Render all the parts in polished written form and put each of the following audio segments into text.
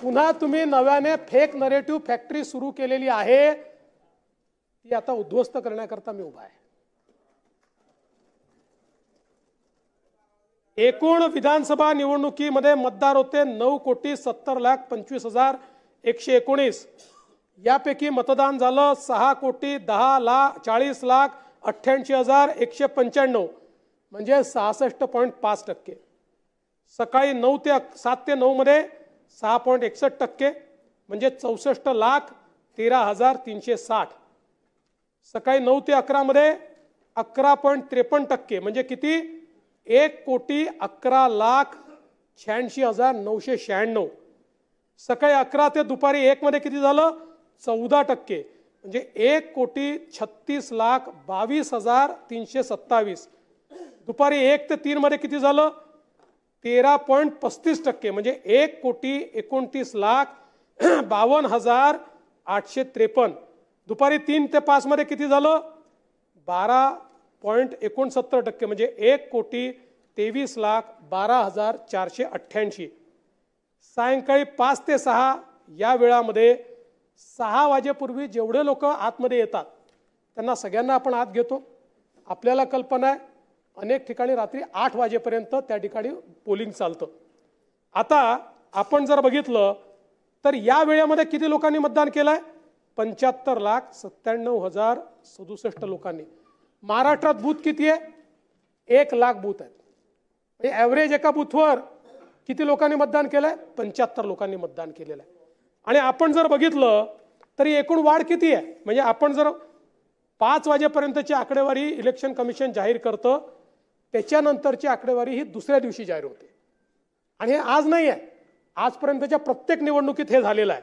पुन्हा तुम्ही नव्याने फेक नरेटिव्ह फॅक्टरी सुरू केलेली आहे, ती आता उद्ध्वस्त करण्याकरता मी उभा आहे। एकूण विधानसभा निवडणुकीमध्ये मतदार होते 9,70,25,119। यापैकी मतदान झालं 6,10,40,88,195 म्हणजे 66.5%। सकाळी 7 ते 9 मध्ये 6.61% म्हणजे 64,13,360। सकाळी 9 ते 11 मध्ये 11.53% म्हणजे किती 1,11,86,996। सकाळी 11 ते दुपारी 1 मध्ये किती झालं 14% म्हणजे 1,36,22,327। दुपारी 1 ते 3 मध्ये किती झालं 13.35% म्हणजे 1,52,52,853। दुपारी 3 ते 5 मध्ये किती झालं 12.69% म्हणजे 1,23,12,488। सायंकाळी 5 ते 6 या वेळामध्ये 6 वाजेपूर्वी जेवढे लोक आतमध्ये येतात त्यांना सगळ्यांना आपण आत घेतो। आपल्याला कल्पना आहे अनेक ठिकाणी रात्री 8 वाजेपर्यंत त्या ठिकाणी पोलिंग चालतं। आता आपण जर बघितलं तर या वेळेमध्ये किती लोकांनी मतदान केलंय 75,97,067 लोकांनी। महाराष्ट्रात बूथ किती आहे 1 लाख बूथ आहेत, म्हणजे ॲव्हरेज एका बूथवर किती लोकांनी मतदान केलंय 75 लोकांनी मतदान केलेलं आहे। आणि आपण जर बघितलं तरी एकूण वाढ किती आहे, म्हणजे आपण जर 5 वाजेपर्यंतची आकडेवारी इलेक्शन कमिशन जाहीर करतं, त्याच्यानंतरची आकडेवारी ही दुसऱ्या दिवशी जाहीर होते आणि हे आज नाही आहे, आजपर्यंतच्या प्रत्येक निवडणुकीत हे झालेलं आहे।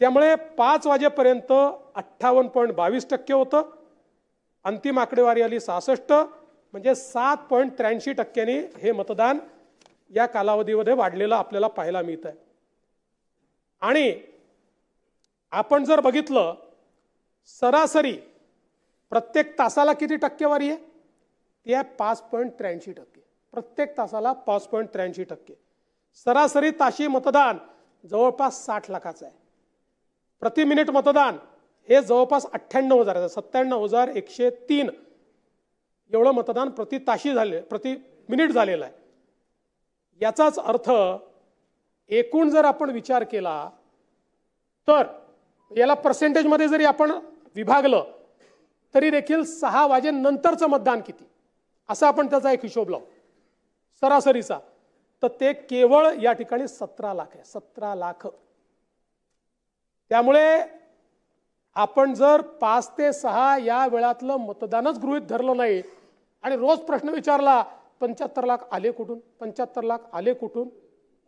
त्यामुळे 5 वाजेपर्यंत 58.22% होतं, अंतिम आकडेवारी आली 66 म्हणजे 7.83%नी हे मतदान या कालावधीमध्ये वाढलेलं आपल्याला पाहायला मिळत आहे। आणि आपण जर बघितलं सरासरी प्रत्येक तासाला किती टक्केवारी आहे ती आहे 5.83%। प्रत्येक तासाला 5.83%। सरासरी ताशी मतदान जवळपास 60 लाखाचं आहे। प्रति मिनिट मतदान हे जवळपास 98,000 97,103 एवढं मतदान प्रति ताशी झाले प्रति मिनिट झालेलं आहे। याचाच अर्थ एकूण जर आपण विचार केला तर याला पर्सेंटेजमध्ये जरी आपण विभागलं तरी देखील 6 वाजेनंतरचं मतदान किती असं आपण त्याचा एक हिशोब लावू सरासरीचा, तर ते केवळ या ठिकाणी 17 लाख आहे, 17 लाख। त्यामुळे आपण जर 5 ते 6 या वेळातलं मतदानच गृहीत धरलं नाही आणि रोज प्रश्न विचारला 75 लाख आले कुठून 75 लाख आले कुठून,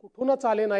कुठूनच आले नाही।